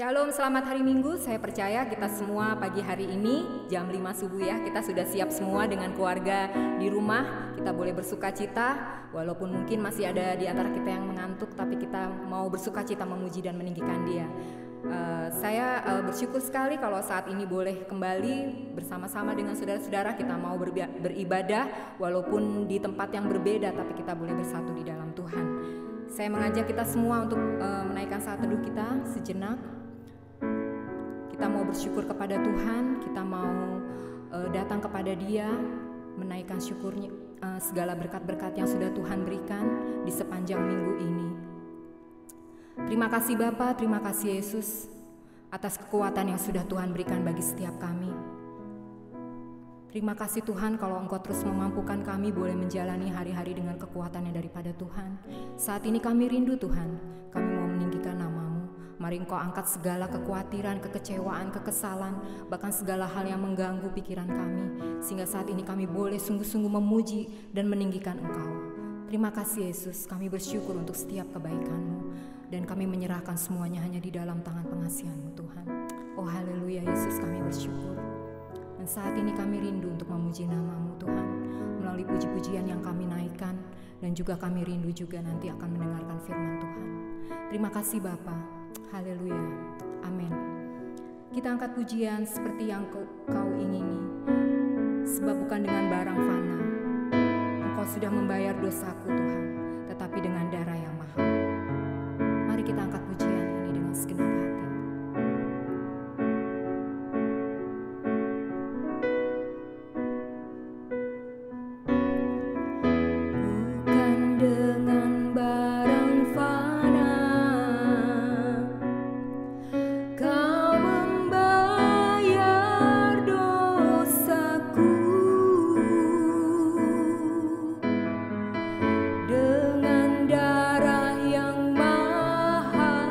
Shalom, selamat hari Minggu. Saya percaya kita semua pagi hari ini jam 5 subuh ya, kita sudah siap semua dengan keluarga di rumah. Kita boleh bersuka cita, walaupun mungkin masih ada di antara kita yang mengantuk, tapi kita mau bersuka cita memuji dan meninggikan Dia. Saya bersyukur sekali kalau saat ini boleh kembali bersama-sama dengan saudara-saudara. Kita mau beribadah walaupun di tempat yang berbeda, tapi kita boleh bersatu di dalam Tuhan. Saya mengajak kita semua untuk menaikkan saat teduh kita sejenak. Kita mau bersyukur kepada Tuhan, kita mau datang kepada Dia, menaikkan syukurnya segala berkat-berkat yang sudah Tuhan berikan di sepanjang minggu ini. Terima kasih Bapa, terima kasih Yesus atas kekuatan yang sudah Tuhan berikan bagi setiap kami. Terima kasih Tuhan kalau Engkau terus memampukan kami boleh menjalani hari-hari dengan kekuatan yang daripada Tuhan. Saat ini kami rindu Tuhan, kami mau meninggikan nama-Mu. Mari Engkau angkat segala kekhawatiran, kekecewaan, kekesalan, bahkan segala hal yang mengganggu pikiran kami, sehingga saat ini kami boleh sungguh-sungguh memuji dan meninggikan Engkau. Terima kasih Yesus, kami bersyukur untuk setiap kebaikan-Mu, dan kami menyerahkan semuanya hanya di dalam tangan pengasihan-Mu Tuhan. Oh haleluya Yesus, kami bersyukur. Dan saat ini kami rindu untuk memuji nama-Mu Tuhan, melalui puji-pujian yang kami naikkan, dan juga kami rindu juga nanti akan mendengarkan firman Tuhan. Terima kasih Bapa. Haleluya, amin. Kita angkat pujian seperti yang kau ingini, sebab bukan dengan barang fana. Engkau sudah membayar dosaku Tuhan, tetapi dengan darah yang mahal. Mari kita angkat pujian ini dengan segenap hati. Bukan dengan barang fana Kau membayar dosaku, dengan darah yang mahal.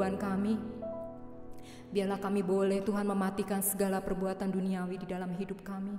kerinduan kami. Biarlah kami boleh Tuhan mematikan segala perbuatan duniawi di dalam hidup kami.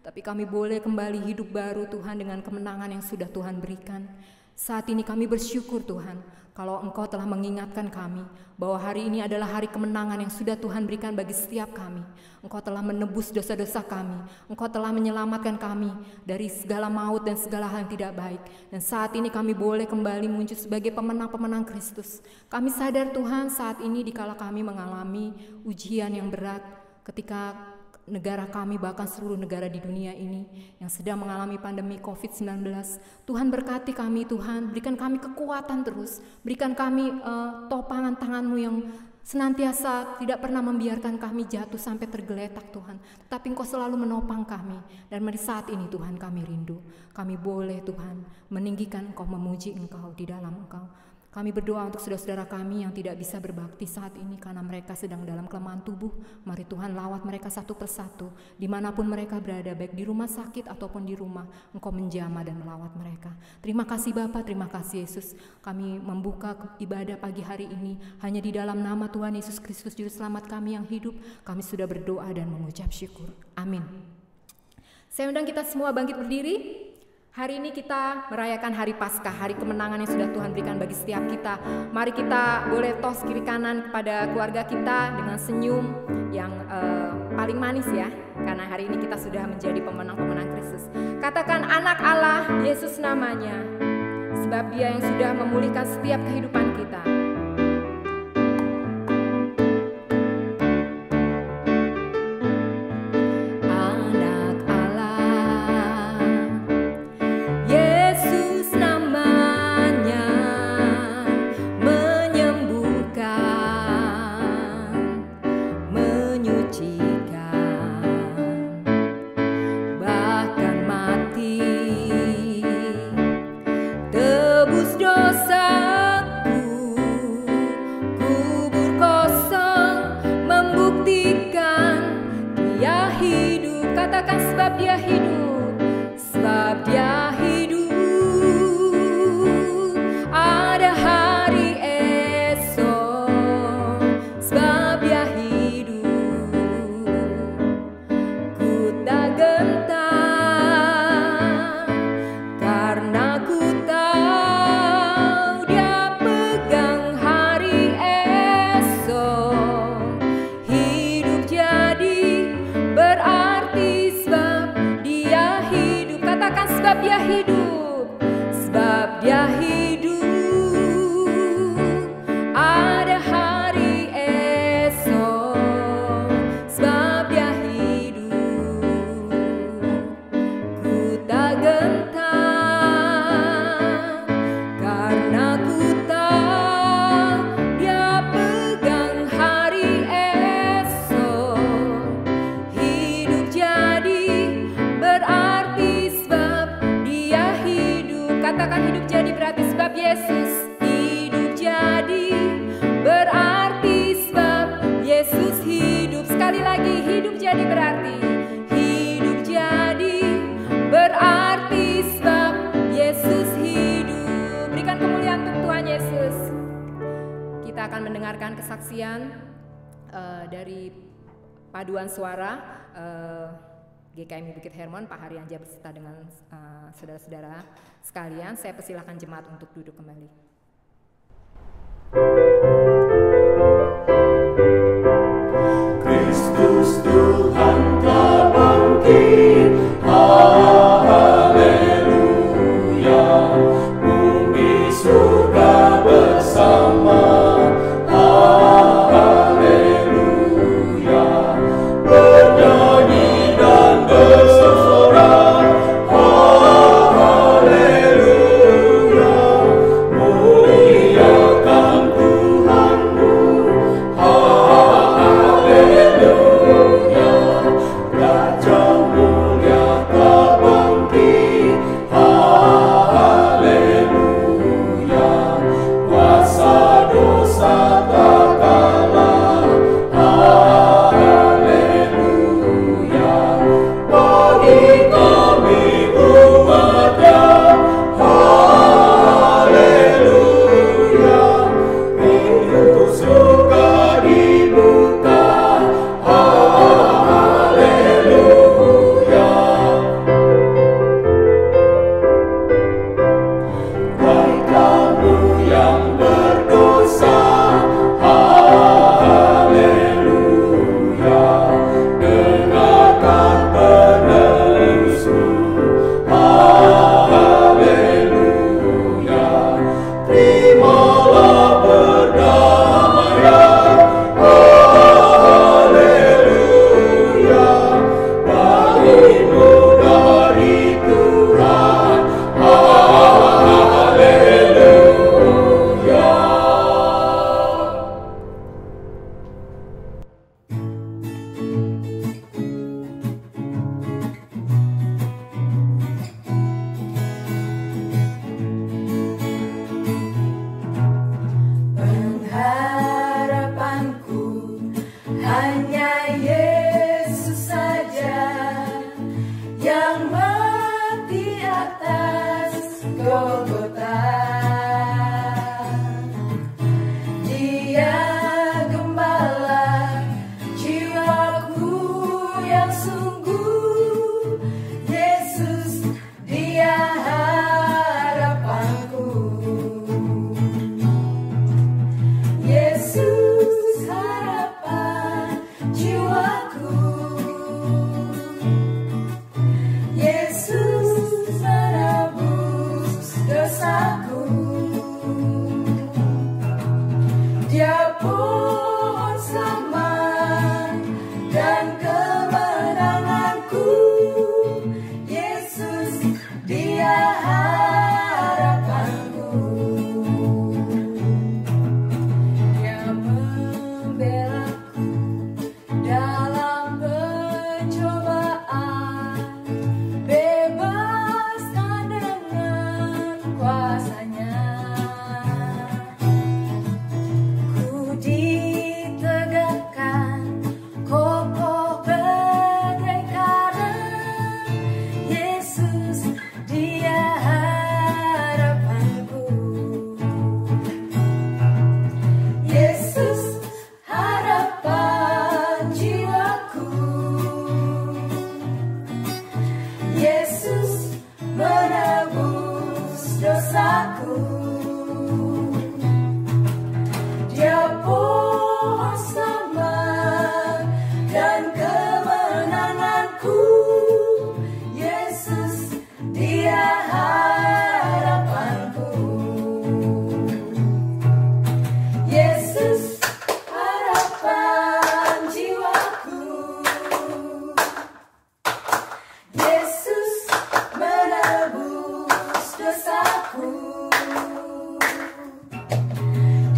Tapi kami boleh kembali hidup baru Tuhan dengan kemenangan yang sudah Tuhan berikan. Saat ini kami bersyukur Tuhan, kalau Engkau telah mengingatkan kami bahwa hari ini adalah hari kemenangan yang sudah Tuhan berikan bagi setiap kami. Engkau telah menebus dosa-dosa kami. Engkau telah menyelamatkan kami dari segala maut dan segala hal yang tidak baik. Dan saat ini kami boleh kembali muncul sebagai pemenang-pemenang Kristus. Kami sadar Tuhan, saat ini dikala kami mengalami ujian yang berat, ketika negara kami, bahkan seluruh negara di dunia ini yang sedang mengalami pandemi COVID-19. Tuhan berkati kami Tuhan, berikan kami kekuatan terus, berikan kami topangan tangan-Mu yang senantiasa tidak pernah membiarkan kami jatuh sampai tergeletak Tuhan. Tetapi Engkau selalu menopang kami. Dan mari saat ini Tuhan kami rindu, kami boleh Tuhan meninggikan Engkau, memuji Engkau di dalam Engkau. Kami berdoa untuk saudara-saudara kami yang tidak bisa berbakti saat ini karena mereka sedang dalam kelemahan tubuh. Mari Tuhan lawat mereka satu persatu, dimanapun mereka berada, baik di rumah sakit ataupun di rumah. Engkau menjamah dan melawat mereka. Terima kasih Bapa, terima kasih Yesus. Kami membuka ibadah pagi hari ini hanya di dalam nama Tuhan Yesus Kristus Juru Selamat kami yang hidup. Kami sudah berdoa dan mengucap syukur. Amin. Saya undang kita semua bangkit berdiri. Hari ini kita merayakan hari Paskah, hari kemenangan yang sudah Tuhan berikan bagi setiap kita. Mari kita boleh tos kiri kanan kepada keluarga kita dengan senyum yang paling manis ya. Karena hari ini kita sudah menjadi pemenang-pemenang Kristus. Katakan, anak Allah, Yesus namanya. Sebab Dia yang sudah memulihkan setiap kehidupan kita. Sebab Dia hidup, sebab Dia hidup, ada hari esok, sebab Dia hidup, ku tak gentar, karena ku tahu Dia pegang hari esok, hidup jadi berarti. Katakan, sebab Dia hidup, sebab Dia hidup, ada hari esok, sebab Dia hidup, ku tak gentar, karena ku tahu Dia pegang hari esok, hidup jadi berarti. Katakan, hidup jadi berarti sebab Yesus. Hidup jadi berarti sebab Yesus hidup. Sekali lagi, hidup jadi berarti. Hidup jadi berarti sebab Yesus hidup. Berikan kemuliaan untuk Tuhan Yesus. Kita akan mendengarkan kesaksian dari paduan suara GKMI Bukit Hermon, Pak Haryanjah beserta dengan saudara-saudara sekalian. Saya persilakan jemaat untuk duduk kembali. Kristus Tuhan telah bangkit, haleluya. Bumi surga bersama, haleluya. Bernyanyi dan bersorak, haleluya.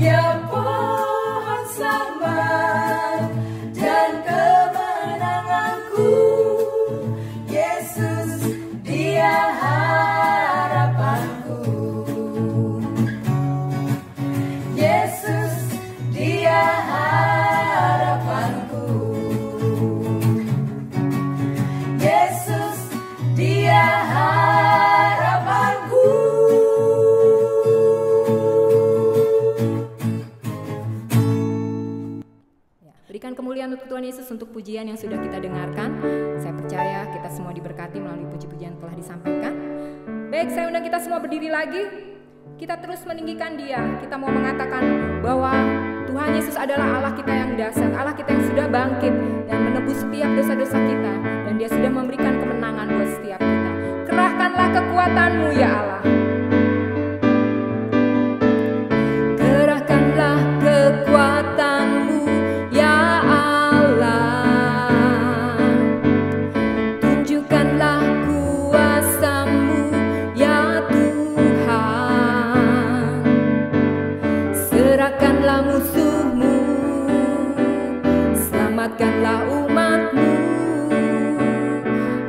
Dia pohon selamat dan kemenanganku. Yesus, Dia harapanku. Yesus, Dia harapanku. Yesus, Dia harapanku. Berikan kemuliaan untuk Tuhan Yesus untuk pujian yang sudah kita dengarkan. Saya percaya kita semua diberkati melalui puji-pujian yang telah disampaikan. Baik, saya undang kita semua berdiri lagi. Kita terus meninggikan Dia. Kita mau mengatakan bahwa Tuhan Yesus adalah Allah kita yang dahsyat, Allah kita yang sudah bangkit dan menebus setiap dosa-dosa kita. Dan Dia sudah memberikan kemenangan buat setiap kita. Kerahkanlah kekuatan-Mu ya Allah. Kerahkanlah kekuatan-Mu ya Allah. Tunjukkanlah kuasa-Mu ya Tuhan. Serahkanlah musuh-Mu, selamatkanlah umat-Mu.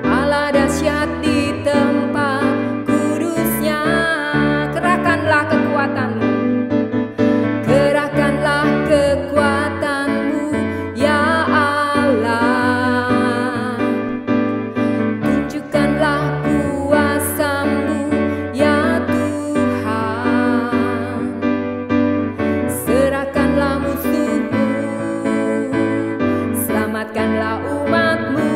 Allah dahsyat di tempat kudusnya. Kerahkanlah kekuatan-Mu. Kerahkanlah kekuatan-Mu ya Allah. Tunjukkanlah kuasa-Mu ya Tuhan. Serahkanlah musuh-Mu, selamatkanlah umat-Mu.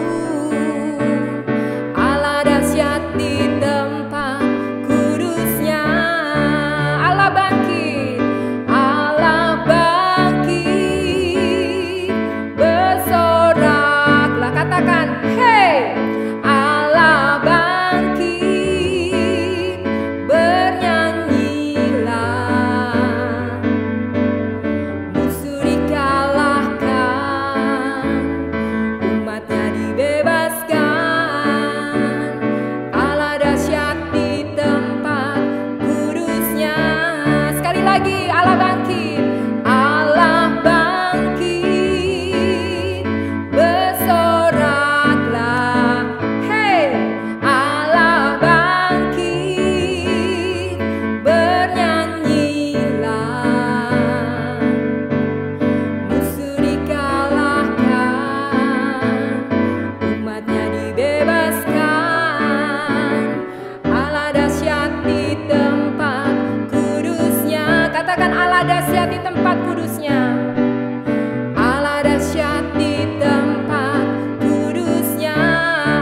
Allah dahsyat di tempat kudusnya. Allah bangkit, Allah bangkit, bersoraklah, katakan, hey, Allah bangkit, bernyanyilah, musuh dikalahkan, umatnya dibebaskan. Allah dahsyat di tempat kudusnya. Sekali lagi, Allah bangkit, Allah bangkit, bersoraklah, hey, Allah bangkit, bernyanyilah, musuh dikalahkan, umatnya dibebaskan. Allah dahsyat di tempat kudusnya. Katakan, Allah dahsyat di tempat kudusnya. Allah dahsyat di tempat kudusnya.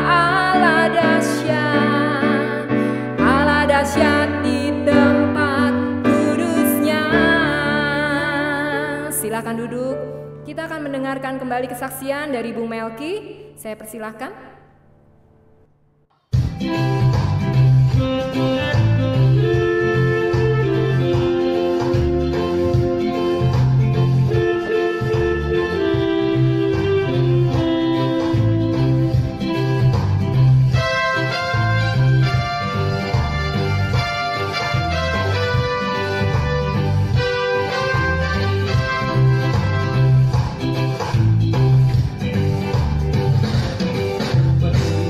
Allah dahsyat. Allah dahsyat di tempat kudusnya. Silakan duduk. Kita akan mendengarkan kembali kesaksian dari Bung Melki. Saya persilahkan.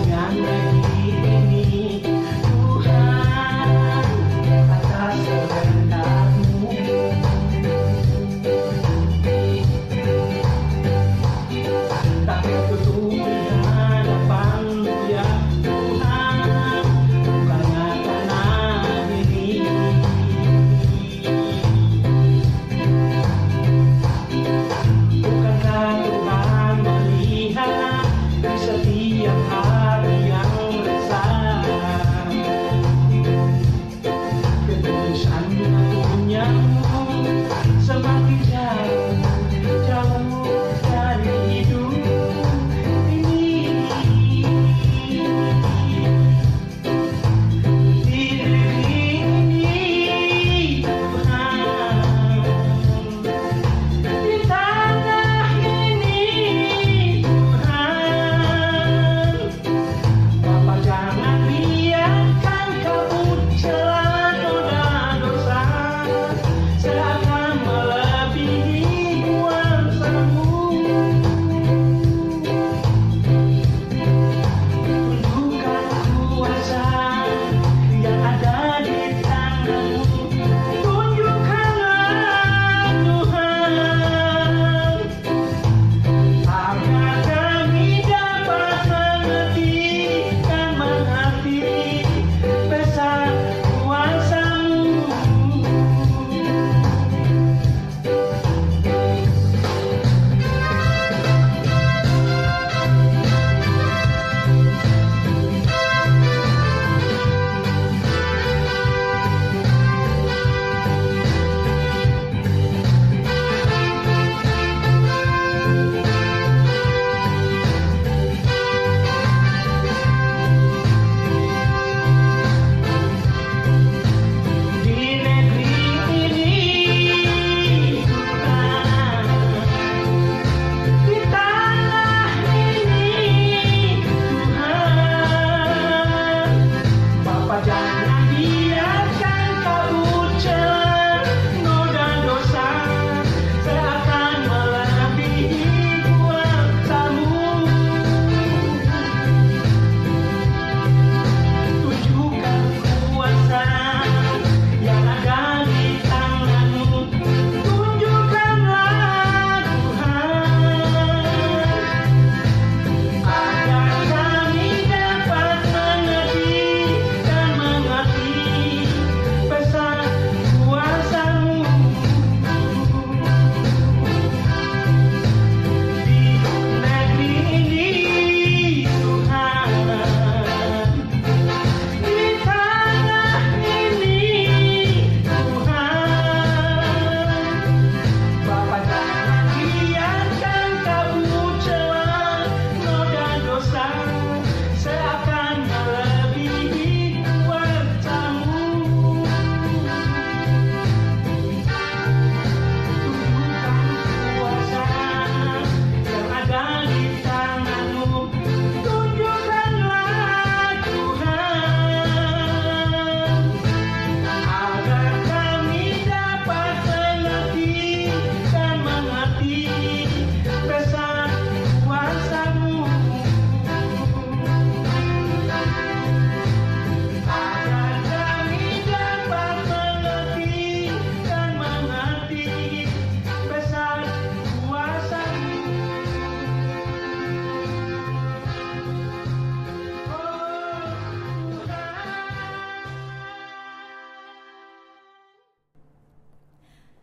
Dengan negeri ini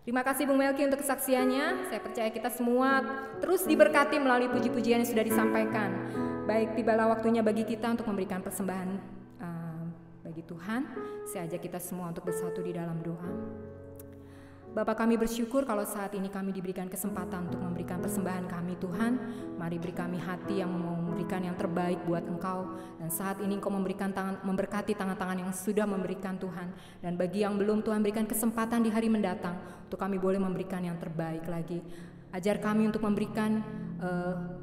Terima kasih Bung Melki untuk kesaksiannya. Saya percaya kita semua terus diberkati melalui puji-pujian yang sudah disampaikan. Baik, tibalah waktunya bagi kita untuk memberikan persembahan bagi Tuhan. Saya ajak kita semua untuk bersatu di dalam doa. Bapa, kami bersyukur kalau saat ini kami diberikan kesempatan untuk memberikan persembahan kami Tuhan. Mari beri kami hati yang mau memberikan yang terbaik buat Engkau. Dan saat ini Engkau memberkati tangan-tangan yang sudah memberikan Tuhan. Dan bagi yang belum, Tuhan berikan kesempatan di hari mendatang untuk kami boleh memberikan yang terbaik lagi. Ajar kami untuk memberikan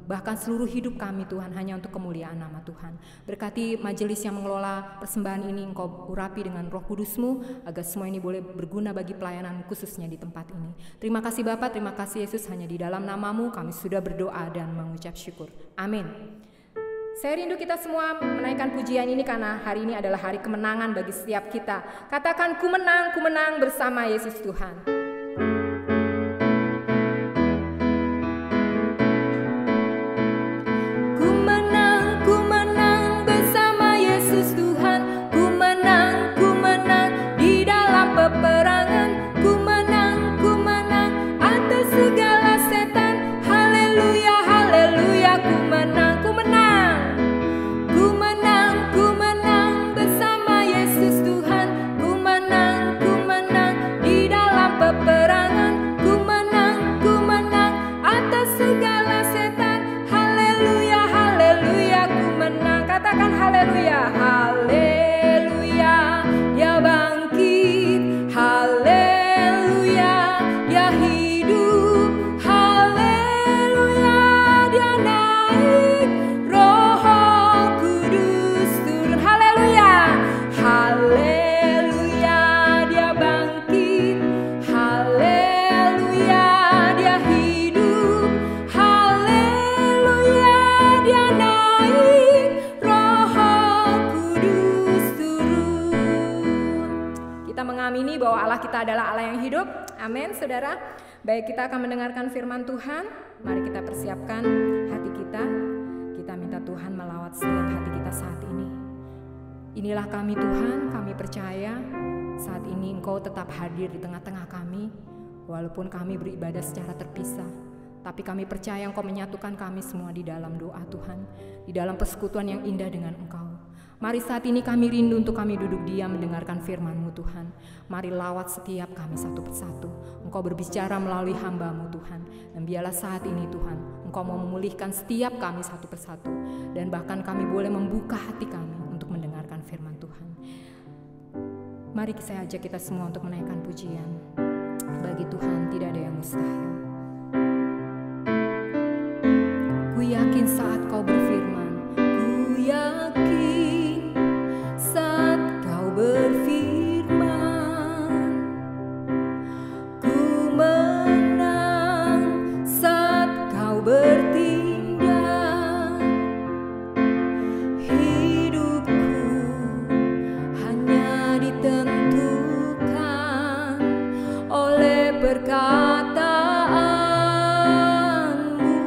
bahkan seluruh hidup kami Tuhan hanya untuk kemuliaan nama Tuhan. Berkati majelis yang mengelola persembahan ini, Engkau urapi dengan Roh Kudus-Mu agar semua ini boleh berguna bagi pelayanan khususnya di tempat ini. Terima kasih Bapa, terima kasih Yesus, hanya di dalam nama-Mu kami sudah berdoa dan mengucap syukur. Amin. Saya rindu kita semua menaikkan pujian ini karena hari ini adalah hari kemenangan bagi setiap kita. Katakan, ku menang bersama Yesus Tuhan. Adalah Allah yang hidup. Amin, saudara. Baik, kita akan mendengarkan firman Tuhan. Mari kita persiapkan hati kita. Kita minta Tuhan melawat setiap hati kita saat ini. Inilah kami Tuhan, kami percaya saat ini Engkau tetap hadir di tengah-tengah kami. Walaupun kami beribadah secara terpisah, tapi kami percaya Engkau menyatukan kami semua di dalam doa Tuhan, di dalam persekutuan yang indah dengan Engkau. Mari saat ini kami rindu untuk kami duduk diam mendengarkan firman-Mu Tuhan. Mari lawat setiap kami satu persatu. Engkau berbicara melalui hamba-Mu Tuhan. Dan biarlah saat ini Tuhan, Engkau mau memulihkan setiap kami satu persatu. Dan bahkan kami boleh membuka hati kami untuk mendengarkan firman Tuhan. Mari saya ajak kita semua untuk menaikkan pujian. Bagi Tuhan tidak ada yang mustahil. Ku yakin saat Kau berfirman, ku yakin berfirman, ku menang saat Kau bertindak. Hidupku hanya ditentukan oleh perkataan-Mu.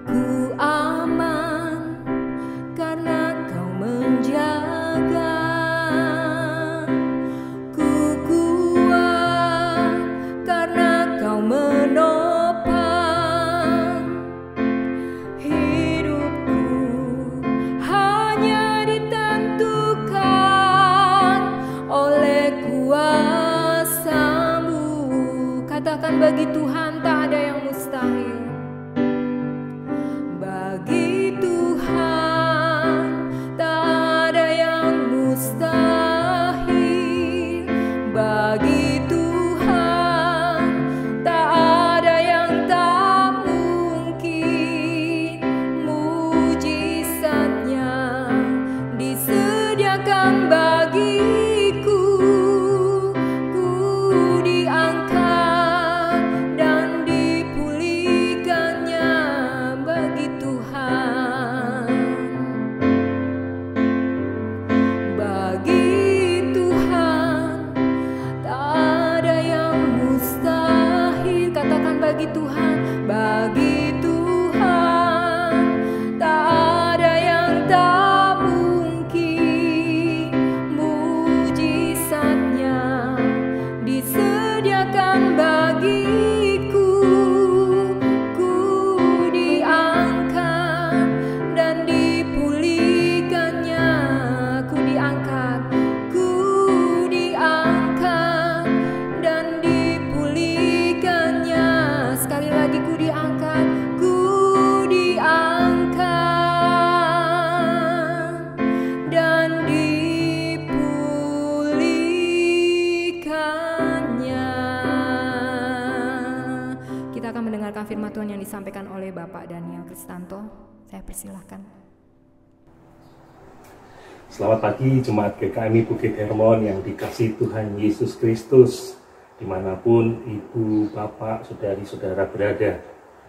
Ku aman karena Kau menjaga. Ku kuat karena Kau menopang. Hidupku hanya ditentukan oleh kuasa-Mu. Katakan, bagi Tuhan tak ada yang mustahil. Bagi Tuhan mustahil. Bagi Tuhan tak ada yang tak mungkin. Mujizatnya disediakan bagiku. Ku diangkat dan menyimak firman Tuhan yang disampaikan oleh Bapak Daniel Kristanto. Saya persilahkan. Selamat pagi Jemaat GKMI Bukit Hermon yang dikasihi Tuhan Yesus Kristus, dimanapun ibu, bapak, saudari-saudara berada.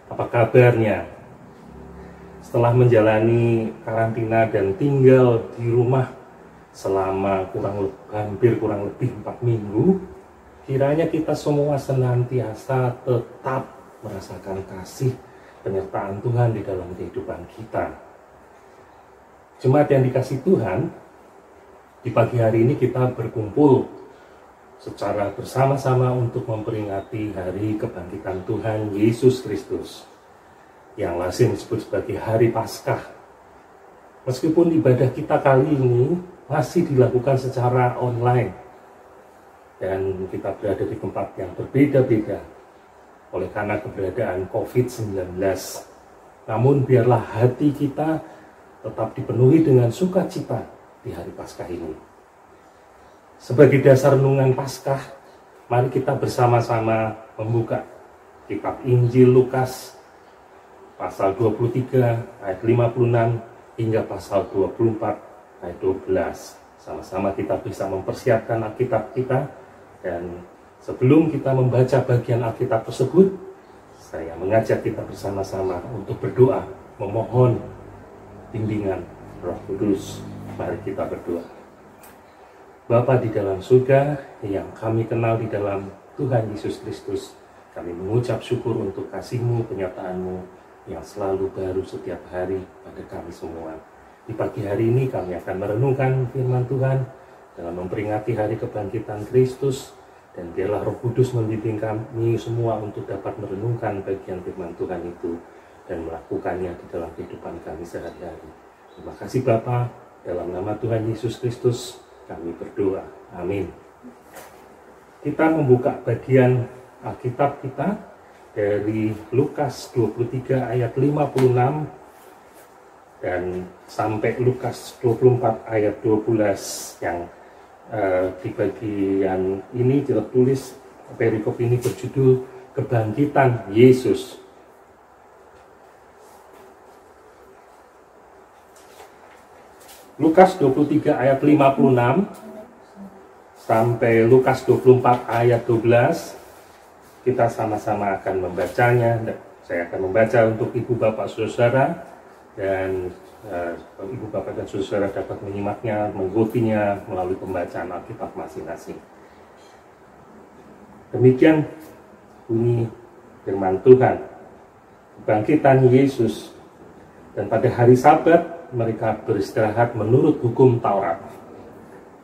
Apa kabarnya? Setelah menjalani karantina dan tinggal di rumah selama hampir kurang lebih 4 minggu, kiranya kita semua senantiasa tetap merasakan kasih penyertaan Tuhan di dalam kehidupan kita. Jemaat yang dikasihi Tuhan, di pagi hari ini kita berkumpul secara bersama-sama untuk memperingati hari kebangkitan Tuhan Yesus Kristus, yang lazim disebut sebagai Hari Paskah. Meskipun ibadah kita kali ini masih dilakukan secara online, dan kita berada di tempat yang berbeda-beda oleh karena keberadaan COVID-19. Namun biarlah hati kita tetap dipenuhi dengan sukacita di hari Paskah ini. Sebagai dasar renungan Paskah, mari kita bersama-sama membuka kitab Injil Lukas pasal 23 ayat 56 hingga pasal 24 ayat 12. Sama-sama kita bisa mempersiapkan Alkitab kita, dan sebelum kita membaca bagian Alkitab tersebut, saya mengajak kita bersama-sama untuk berdoa, memohon bimbingan Roh Kudus. Mari kita berdoa. Bapa di dalam surga yang kami kenal di dalam Tuhan Yesus Kristus, kami mengucap syukur untuk kasih-Mu, penyertaan-Mu yang selalu baru setiap hari pada kami semua. Di pagi hari ini kami akan merenungkan firman Tuhan dalam memperingati hari kebangkitan Kristus, dan biarlah Roh Kudus membimbing kami semua untuk dapat merenungkan bagian firman Tuhan itu dan melakukannya di dalam kehidupan kami sehari-hari. Terima kasih Bapa, dalam nama Tuhan Yesus Kristus kami berdoa. Amin. Kita membuka bagian Alkitab kita dari Lukas 23 ayat 56 dan sampai Lukas 24 ayat 12, yang di bagian ini tertulis perikop ini berjudul Kebangkitan Yesus. Lukas 23 ayat 56 sampai Lukas 24 ayat 12, kita sama-sama akan membacanya. Saya akan membaca untuk ibu bapak saudara, dan ibu bapak dan saudara dapat menyimaknya, mengikutinya melalui pembacaan Alkitab masing-masing. Demikian bunyi firman Tuhan. Kebangkitan Yesus. Dan pada hari Sabat mereka beristirahat menurut hukum Taurat.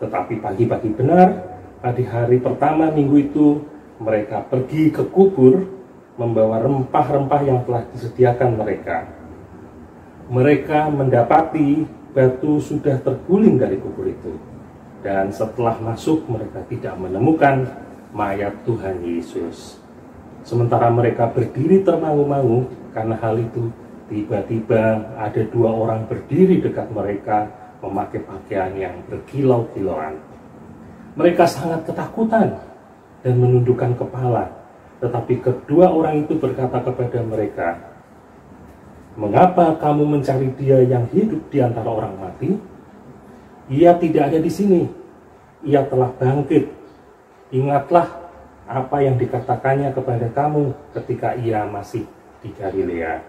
Tetapi pagi-pagi benar, pada hari pertama minggu itu, mereka pergi ke kubur membawa rempah-rempah yang telah disediakan mereka. Mereka mendapati batu sudah terguling dari kubur itu. Dan setelah masuk, mereka tidak menemukan mayat Tuhan Yesus. Sementara mereka berdiri termangu-mangu karena hal itu, tiba-tiba ada 2 orang berdiri dekat mereka memakai pakaian yang berkilau-kilauan. Mereka sangat ketakutan dan menundukkan kepala. Tetapi kedua orang itu berkata kepada mereka, "Mengapa kamu mencari Dia yang hidup di antara orang mati? Ia tidak ada di sini. Ia telah bangkit. Ingatlah apa yang dikatakannya kepada kamu ketika Ia masih di Galilea,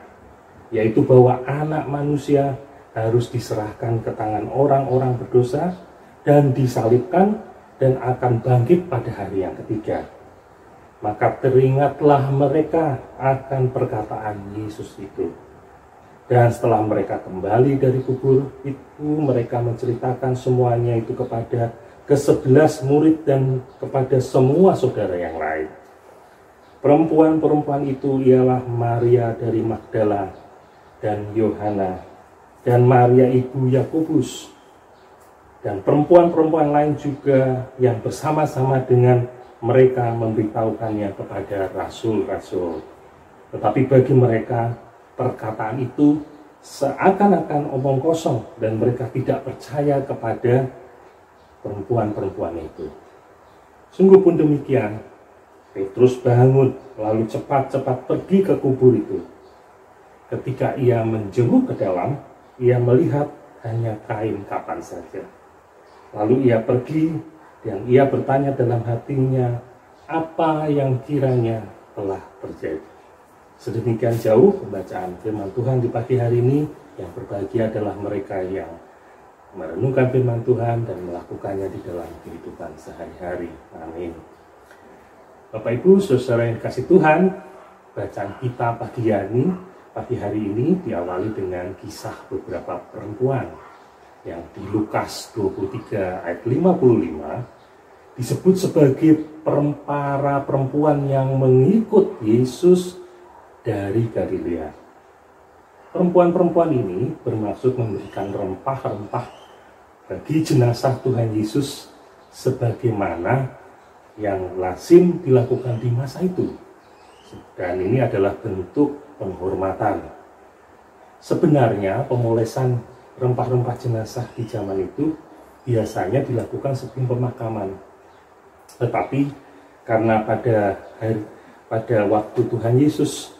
yaitu bahwa Anak Manusia harus diserahkan ke tangan orang-orang berdosa dan disalibkan dan akan bangkit pada hari yang ketiga." Maka teringatlah mereka akan perkataan Yesus itu. Dan setelah mereka kembali dari kubur itu, mereka menceritakan semuanya itu kepada ke-11 murid dan kepada semua saudara yang lain. Perempuan-perempuan itu ialah Maria dari Magdala dan Yohana, dan Maria ibu Yakobus, dan perempuan-perempuan lain juga yang bersama-sama dengan mereka memberitahukannya kepada rasul-rasul. Tetapi bagi mereka perkataan itu seakan-akan omong kosong, dan mereka tidak percaya kepada perempuan-perempuan itu. Sungguh pun demikian, Petrus bangun, lalu cepat-cepat pergi ke kubur itu. Ketika ia menjenguk ke dalam, ia melihat hanya kain kafan saja. Lalu ia pergi dan ia bertanya dalam hatinya, apa yang kiranya telah terjadi. Sedemikian jauh pembacaan firman Tuhan di pagi hari ini. Yang berbahagia adalah mereka yang merenungkan firman Tuhan dan melakukannya di dalam kehidupan sehari-hari. Amin. Bapak Ibu, saudara yang dikasih Tuhan, bacaan kita pagi hari ini diawali dengan kisah beberapa perempuan yang di Lukas 23 ayat 55 disebut sebagai para perempuan yang mengikut Yesus dari Galilea. Perempuan-perempuan ini bermaksud memberikan rempah-rempah bagi jenazah Tuhan Yesus sebagaimana yang lazim dilakukan di masa itu. Dan ini adalah bentuk penghormatan. Sebenarnya pemolesan rempah-rempah jenazah di zaman itu biasanya dilakukan sebelum pemakaman. Tetapi karena pada waktu Tuhan Yesus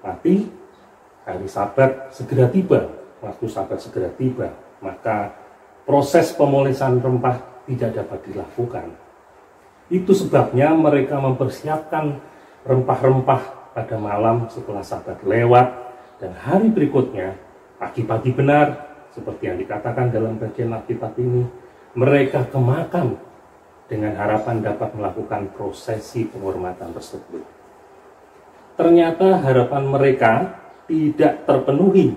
mati, hari Sabat segera tiba, waktu Sabat segera tiba, maka proses pemolesan rempah tidak dapat dilakukan. Itu sebabnya mereka mempersiapkan rempah-rempah pada malam setelah Sabat lewat, dan hari berikutnya, pagi-pagi benar, seperti yang dikatakan dalam bagian Alkitab ini, mereka ke makam dengan harapan dapat melakukan prosesi penghormatan tersebut. Ternyata harapan mereka tidak terpenuhi,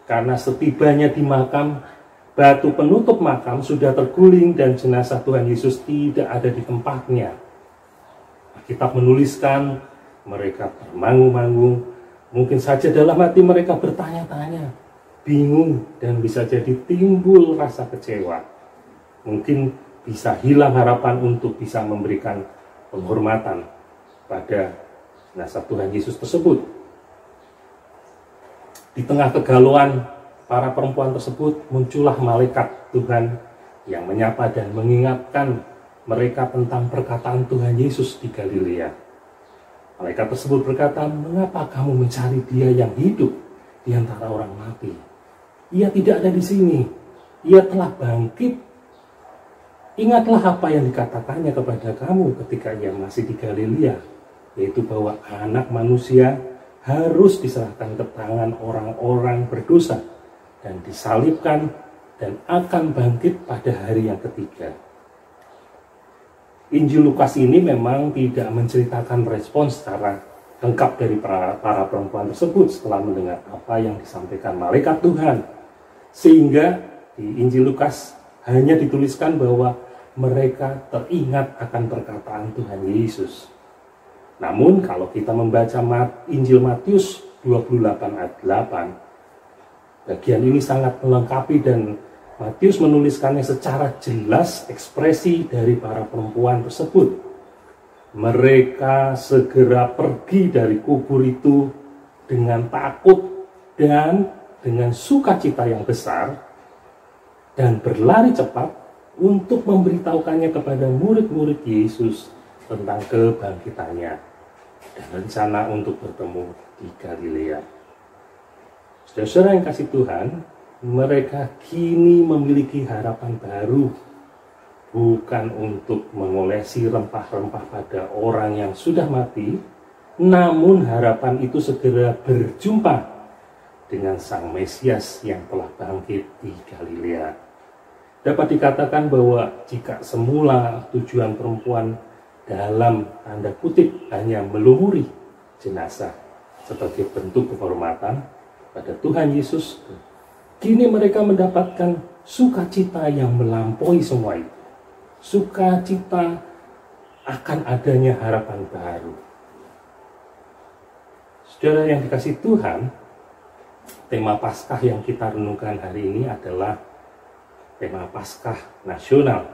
karena setibanya di makam, batu penutup makam sudah terguling dan jenazah Tuhan Yesus tidak ada di tempatnya. Alkitab menuliskan mereka termangu-mangu, mungkin saja dalam hati mereka bertanya-tanya, bingung, dan bisa jadi timbul rasa kecewa. Mungkin bisa hilang harapan untuk bisa memberikan penghormatan pada jenazah Tuhan Yesus tersebut. Di tengah kegalauan para perempuan tersebut, muncullah malaikat Tuhan yang menyapa dan mengingatkan mereka tentang perkataan Tuhan Yesus di Galilea. Malaikat tersebut berkata, mengapa kamu mencari Dia yang hidup di antara orang mati? Ia tidak ada di sini, Ia telah bangkit. Ingatlah apa yang dikatakannya kepada kamu ketika Ia masih di Galilea, yaitu bahwa Anak Manusia harus diserahkan ke tangan orang-orang berdosa dan disalibkan dan akan bangkit pada hari yang ketiga. Injil Lukas ini memang tidak menceritakan respon secara lengkap dari para perempuan tersebut setelah mendengar apa yang disampaikan malaikat Tuhan. Sehingga di Injil Lukas hanya dituliskan bahwa mereka teringat akan perkataan Tuhan Yesus. Namun kalau kita membaca Injil Matius 28 ayat 8, bagian ini sangat melengkapi dan Matius menuliskannya secara jelas ekspresi dari para perempuan tersebut. Mereka segera pergi dari kubur itu dengan takut dan dengan sukacita yang besar dan berlari cepat untuk memberitahukannya kepada murid-murid Yesus tentang kebangkitannya dan rencana untuk bertemu di Galilea. Saudara-saudara yang kasih Tuhan, mereka kini memiliki harapan baru, bukan untuk mengolesi rempah-rempah pada orang yang sudah mati, namun harapan itu segera berjumpa dengan Sang Mesias yang telah bangkit di Galilea. Dapat dikatakan bahwa jika semula tujuan perempuan dalam tanda kutip hanya melumuri jenazah sebagai bentuk penghormatan pada Tuhan Yesus, kini mereka mendapatkan sukacita yang melampaui semua itu. Sukacita akan adanya harapan baru. Saudara yang dikasih Tuhan, tema Paskah yang kita renungkan hari ini adalah tema Paskah nasional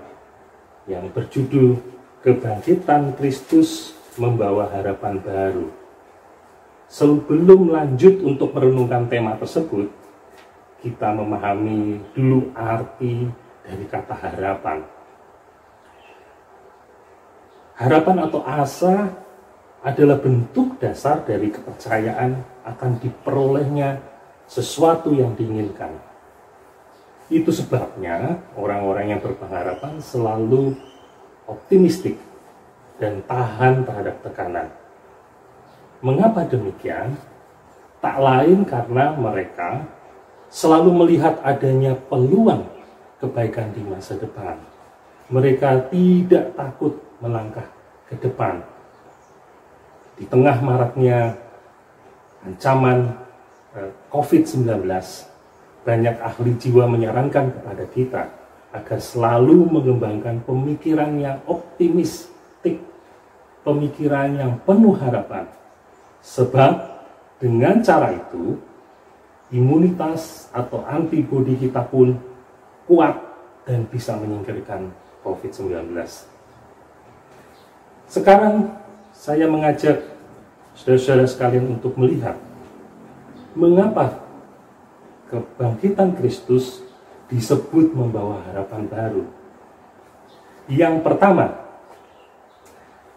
yang berjudul Kebangkitan Kristus Membawa Harapan Baru. Sebelum lanjut untuk merenungkan tema tersebut, kita memahami dulu arti dari kata harapan. Harapan atau asa adalah bentuk dasar dari kepercayaan akan diperolehnya sesuatu yang diinginkan. Itu sebabnya orang-orang yang berpengharapan selalu optimistik dan tahan terhadap tekanan. Mengapa demikian? Tak lain karena mereka selalu melihat adanya peluang kebaikan di masa depan. Mereka tidak takut melangkah ke depan. Di tengah maraknya ancaman COVID-19, banyak ahli jiwa menyarankan kepada kita agar selalu mengembangkan pemikiran yang optimistik, pemikiran yang penuh harapan. Sebab dengan cara itu, imunitas atau antibodi kita pun kuat dan bisa menyingkirkan COVID-19. Sekarang saya mengajak saudara-saudara sekalian untuk melihat mengapa kebangkitan Kristus disebut membawa harapan baru. Yang pertama,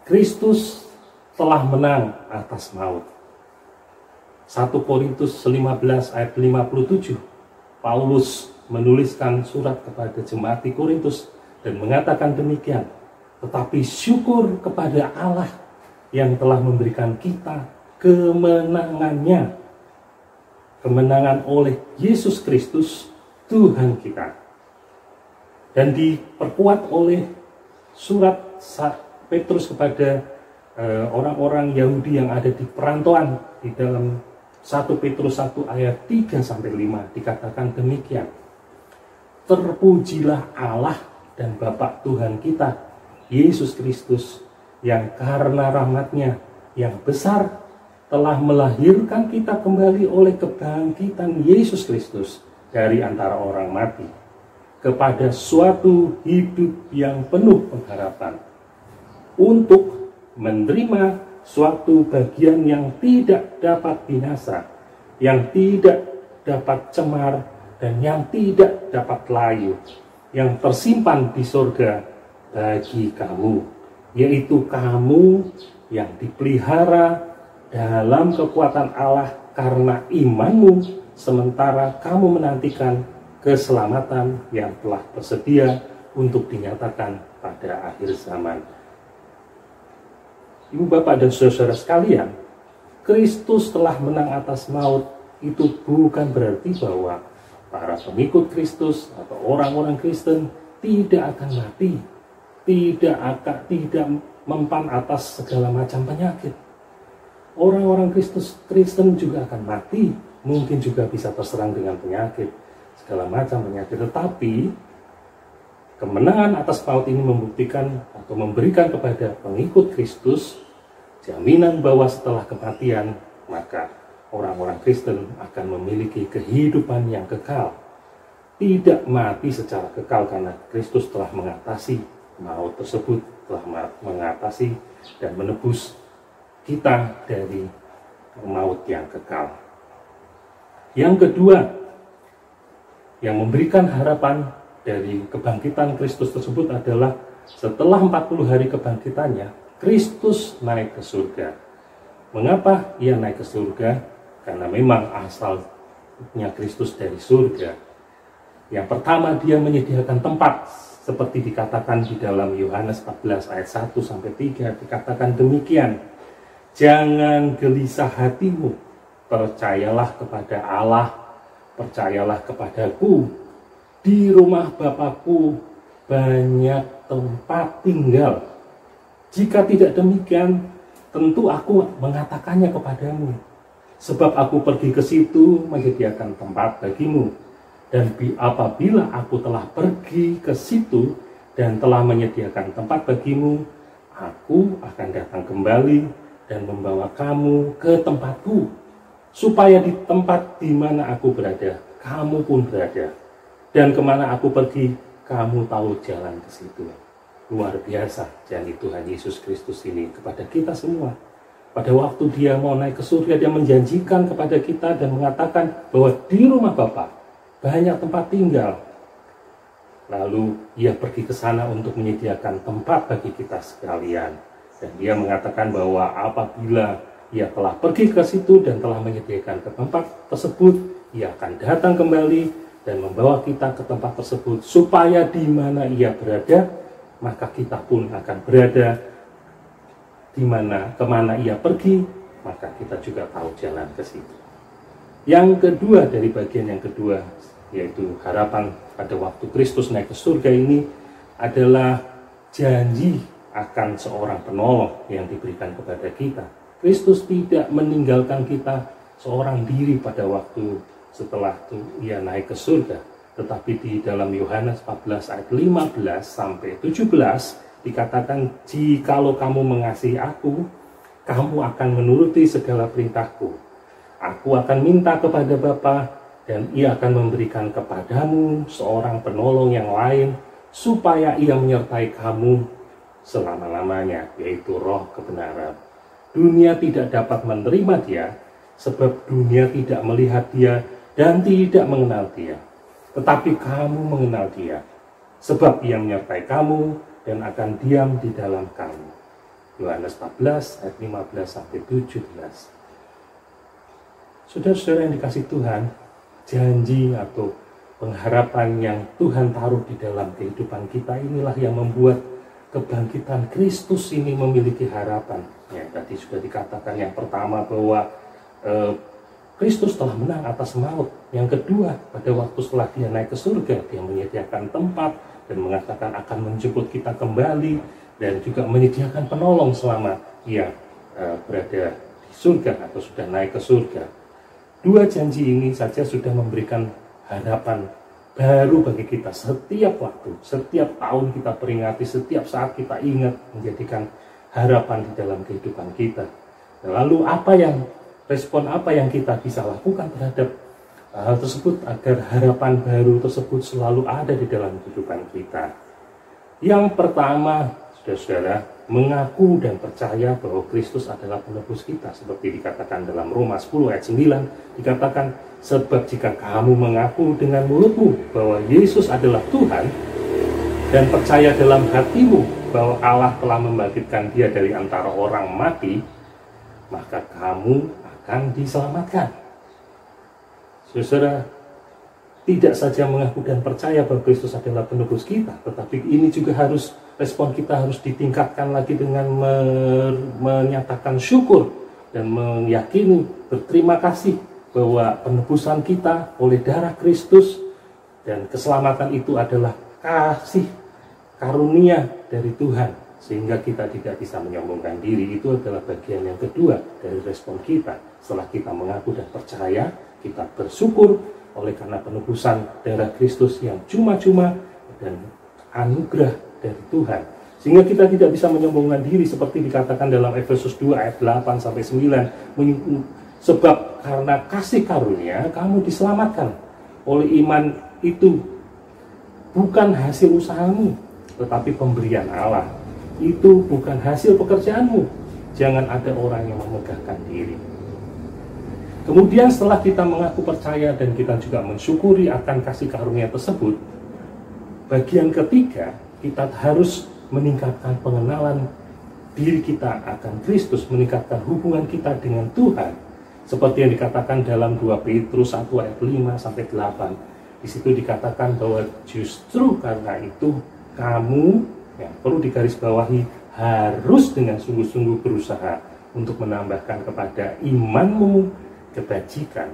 Kristus telah menang atas maut. 1 Korintus 15 ayat 57, Paulus menuliskan surat kepada jemaat di Korintus dan mengatakan demikian, tetapi syukur kepada Allah yang telah memberikan kita kemenangannya, kemenangan oleh Yesus Kristus Tuhan kita. Dan diperkuat oleh surat Petrus kepada orang-orang Yahudi yang ada di perantauan. Di dalam 1 Petrus 1 ayat 3-5 dikatakan demikian, terpujilah Allah dan Bapa Tuhan kita Yesus Kristus, yang karena rahmat-Nya yang besar telah melahirkan kita kembali oleh kebangkitan Yesus Kristus dari antara orang mati kepada suatu hidup yang penuh pengharapan, untuk menerima suatu bagian yang tidak dapat binasa, yang tidak dapat cemar, dan yang tidak dapat layu, yang tersimpan di surga bagi kamu, yaitu kamu yang dipelihara dalam kekuatan Allah karena imanmu, sementara kamu menantikan keselamatan yang telah tersedia untuk dinyatakan pada akhir zaman. Ibu bapak dan saudara-saudara sekalian, Kristus telah menang atas maut. Itu bukan berarti bahwa para pengikut Kristus atau orang-orang Kristen tidak akan mati, tidak mempan atas segala macam penyakit. Orang-orang Kristen juga akan mati, mungkin juga bisa terserang dengan penyakit, segala macam penyakit. Tetapi kemenangan atas maut ini membuktikan atau memberikan kepada pengikut Kristus jaminan bahwa setelah kematian, maka orang-orang Kristen akan memiliki kehidupan yang kekal. Tidak mati secara kekal karena Kristus telah mengatasi maut tersebut, telah mengatasi dan menebus kita dari maut yang kekal. Yang kedua, yang memberikan harapan dari kebangkitan Kristus tersebut adalah setelah 40 hari kebangkitannya, Kristus naik ke surga. Mengapa ia naik ke surga? Karena memang asalnya Kristus dari surga. Yang pertama, dia menyediakan tempat, seperti dikatakan di dalam Yohanes 14 ayat 1-3, dikatakan demikian, jangan gelisah hatimu, percayalah kepada Allah, percayalah kepadaku, di rumah Bapakku banyak tempat tinggal. Jika tidak demikian, tentu aku mengatakannya kepadamu. Sebab aku pergi ke situ menyediakan tempat bagimu. Dan apabila aku telah pergi ke situ dan telah menyediakan tempat bagimu, aku akan datang kembali dan membawa kamu ke tempatku, supaya di tempat di mana aku berada, kamu pun berada. Dan kemana aku pergi, kamu tahu jalan ke situ. Luar biasa janji Tuhan Yesus Kristus ini kepada kita semua. Pada waktu dia mau naik ke surga, dia menjanjikan kepada kita dan mengatakan bahwa di rumah Bapa banyak tempat tinggal. Lalu ia pergi ke sana untuk menyediakan tempat bagi kita sekalian. Dan dia mengatakan bahwa apabila ia telah pergi ke situ dan telah menyediakan ke tempat tersebut, ia akan datang kembali dan membawa kita ke tempat tersebut, supaya di mana ia berada, maka kita pun akan berada di mana, kemana ia pergi, maka kita juga tahu jalan ke situ. Yang kedua, dari bagian yang kedua, yaitu harapan pada waktu Kristus naik ke surga ini, adalah janji akan seorang penolong yang diberikan kepada kita. Kristus tidak meninggalkan kita seorang diri pada waktu setelah itu ia naik ke surga, tetapi di dalam Yohanes 14 ayat 15 sampai 17 dikatakan, jikalau kamu mengasihi aku, kamu akan menuruti segala perintahku. Aku akan minta kepada Bapa, dan ia akan memberikan kepadamu seorang penolong yang lain, supaya ia menyertai kamu selama-lamanya, yaitu Roh kebenaran. Dunia tidak dapat menerima dia, sebab dunia tidak melihat dia dan tidak mengenal dia. Tetapi kamu mengenal dia, sebab ia menyertai kamu dan akan diam di dalam kamu. Yohanes 14 ayat 15 sampai 17. Saudara-saudara yang dikasih Tuhan, janji atau pengharapan yang Tuhan taruh di dalam kehidupan kita inilah yang membuat kebangkitan Kristus ini memiliki harapan. Ya, tadi sudah dikatakan yang pertama bahwa Kristus telah menang atas maut. Yang kedua, pada waktu setelah dia naik ke surga, dia menyediakan tempat dan mengatakan akan menjemput kita kembali, dan juga menyediakan penolong selama ia berada di surga atau sudah naik ke surga. Dua janji ini saja sudah memberikan harapan baru bagi kita setiap waktu, setiap tahun kita peringati, setiap saat kita ingat, menjadikan harapan di dalam kehidupan kita. Lalu respon apa yang kita bisa lakukan terhadap hal tersebut agar harapan baru tersebut selalu ada di dalam kehidupan kita? Yang pertama, saudara-saudara, mengaku dan percaya bahwa Kristus adalah penebus kita, seperti dikatakan dalam Roma 10 ayat 9, dikatakan, sebab jika kamu mengaku dengan mulutmu bahwa Yesus adalah Tuhan dan percaya dalam hatimu bahwa Allah telah membangkitkan dia dari antara orang mati, maka kamu akan diselamatkan. Saudara, tidak saja mengaku dan percaya bahwa Kristus adalah penebus kita, tetapi ini juga respon kita harus ditingkatkan lagi dengan menyatakan syukur dan meyakini, berterima kasih bahwa penebusan kita oleh darah Kristus dan keselamatan itu adalah kasih karunia dari Tuhan, sehingga kita tidak bisa menyombongkan diri. Itu adalah bagian yang kedua dari respon kita. Setelah kita mengaku dan percaya, kita bersyukur oleh karena penebusan darah Kristus yang cuma-cuma dan anugerah dari Tuhan, sehingga kita tidak bisa menyombongkan diri seperti dikatakan dalam Efesus 2 ayat 8 sampai 9. Sebab karena kasih karunia kamu diselamatkan oleh iman, itu bukan hasil usahamu, tetapi pemberian Allah. Itu bukan hasil pekerjaanmu. Jangan ada orang yang memegahkan diri. Kemudian setelah kita mengaku percaya dan kita juga mensyukuri akan kasih karunia tersebut, bagian ketiga, kita harus meningkatkan pengenalan diri kita akan Kristus, meningkatkan hubungan kita dengan Tuhan. Seperti yang dikatakan dalam 2 Petrus 1 ayat 5 sampai 8. Di situ dikatakan bahwa justru karena itu kamu, yang perlu digarisbawahi, harus dengan sungguh-sungguh berusaha untuk menambahkan kepada imanmu kebajikan,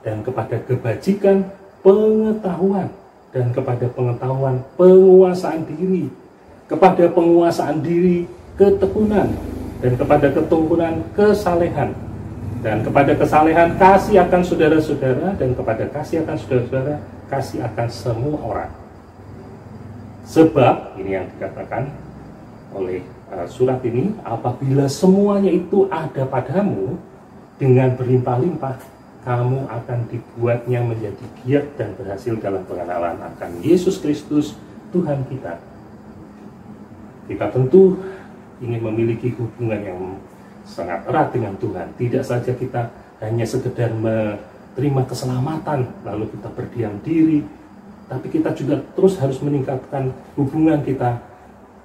dan kepada kebajikan pengetahuan, dan kepada pengetahuan penguasaan diri, kepada penguasaan diri ketekunan, dan kepada ketekunan kesalehan, dan kepada kesalehan kasih akan saudara-saudara, dan kepada kasih akan saudara-saudara kasih akan semua orang. Sebab ini yang dikatakan oleh surat ini, apabila semuanya itu ada padamu dengan berlimpah-limpah, kamu akan dibuatnya menjadi giat dan berhasil dalam pengenalan akan Yesus Kristus Tuhan kita. Kita tentu ingin memiliki hubungan yang sangat erat dengan Tuhan. Tidak saja kita hanya sekedar menerima keselamatan lalu kita berdiam diri tapi kita juga terus harus meningkatkan hubungan kita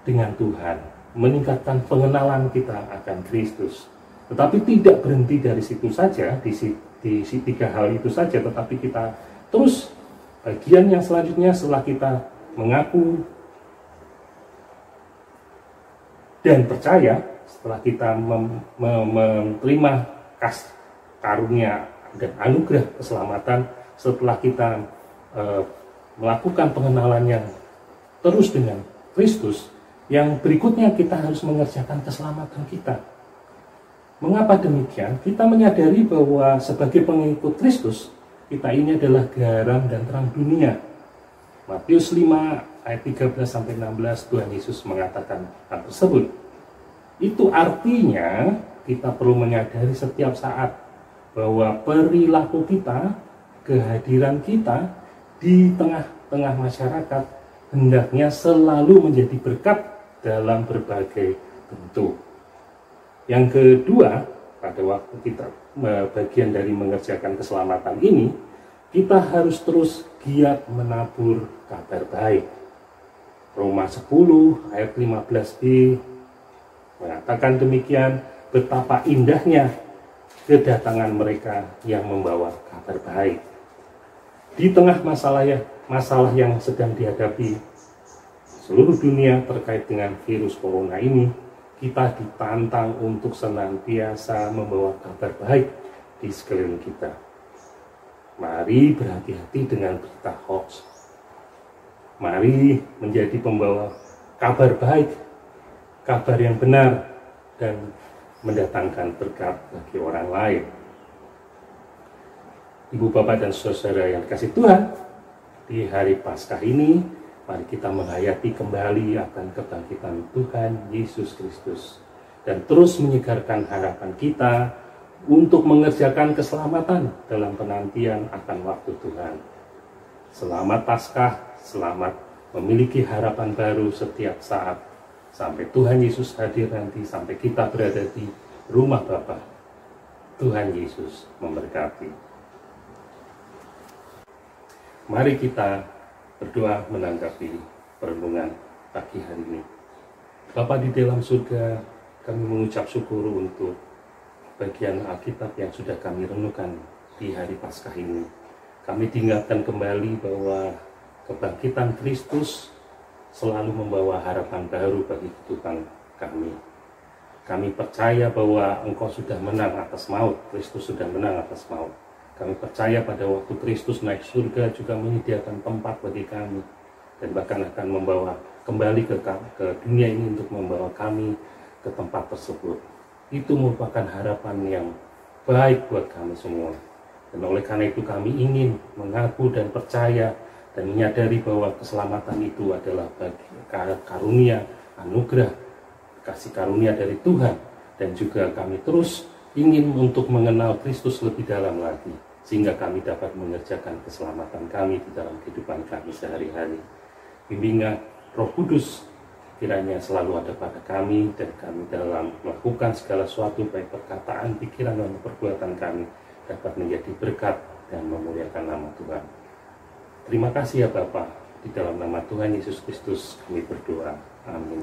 dengan Tuhan, meningkatkan pengenalan kita akan Kristus. Tetapi tidak berhenti dari situ saja, di 3 hal itu saja, tetapi kita terus bagian yang selanjutnya setelah kita mengaku dan percaya, setelah kita menerima karunia dan anugerah keselamatan, setelah kita melakukan pengenalan yang terus dengan Kristus, yang berikutnya kita harus mengerjakan keselamatan kita. Mengapa demikian? Kita menyadari bahwa sebagai pengikut Kristus, kita ini adalah garam dan terang dunia. Matius 5 ayat 13-16 Tuhan Yesus mengatakan hal tersebut. Itu artinya kita perlu menyadari setiap saat bahwa perilaku kita, kehadiran kita di tengah-tengah masyarakat hendaknya selalu menjadi berkat dalam berbagai bentuk. Yang kedua, pada waktu kita bagian dari mengerjakan keselamatan ini, kita harus terus giat menabur kabar baik. Roma 10 ayat 15b mengatakan demikian, betapa indahnya kedatangan mereka yang membawa kabar baik. Di tengah masalah yang sedang dihadapi seluruh dunia terkait dengan virus corona ini, kita ditantang untuk senantiasa membawa kabar baik di sekeliling kita. Mari berhati-hati dengan berita hoax. Mari menjadi pembawa kabar baik, kabar yang benar, dan mendatangkan berkat bagi orang lain. Ibu, Bapak, dan saudara yang dikasihi Tuhan, di hari Paskah ini, mari kita menghayati kembali akan kebangkitan Tuhan Yesus Kristus dan terus menyegarkan harapan kita untuk mengerjakan keselamatan dalam penantian akan waktu Tuhan. Selamat Paskah, selamat memiliki harapan baru setiap saat sampai Tuhan Yesus hadir nanti, sampai kita berada di rumah Bapa. Tuhan Yesus memberkati. Mari kita berdoa menanggapi perenungan pagi hari ini. Bapa di dalam surga, kami mengucap syukur untuk bagian Alkitab yang sudah kami renungkan di hari Paskah ini. Kami diingatkan kembali bahwa kebangkitan Kristus selalu membawa harapan baru bagi kehidupan kami. Kami percaya bahwa Engkau sudah menang atas maut, Kristus sudah menang atas maut. Kami percaya pada waktu Kristus naik surga juga menyediakan tempat bagi kami, dan bahkan akan membawa kembali ke dunia ini untuk membawa kami ke tempat tersebut. Itu merupakan harapan yang baik buat kami semua. Dan oleh karena itu kami ingin mengaku dan percaya dan menyadari bahwa keselamatan itu adalah bagi karunia, anugerah, kasih karunia dari Tuhan. Dan juga kami terus ingin untuk mengenal Kristus lebih dalam lagi, sehingga kami dapat mengerjakan keselamatan kami di dalam kehidupan kami sehari-hari. Bimbingan Roh Kudus kiranya selalu ada pada kami, dan kami dalam melakukan segala sesuatu, baik perkataan, pikiran, dan perbuatan kami, dapat menjadi berkat dan memuliakan nama Tuhan. Terima kasih ya Bapa, di dalam nama Tuhan Yesus Kristus kami berdoa. Amin.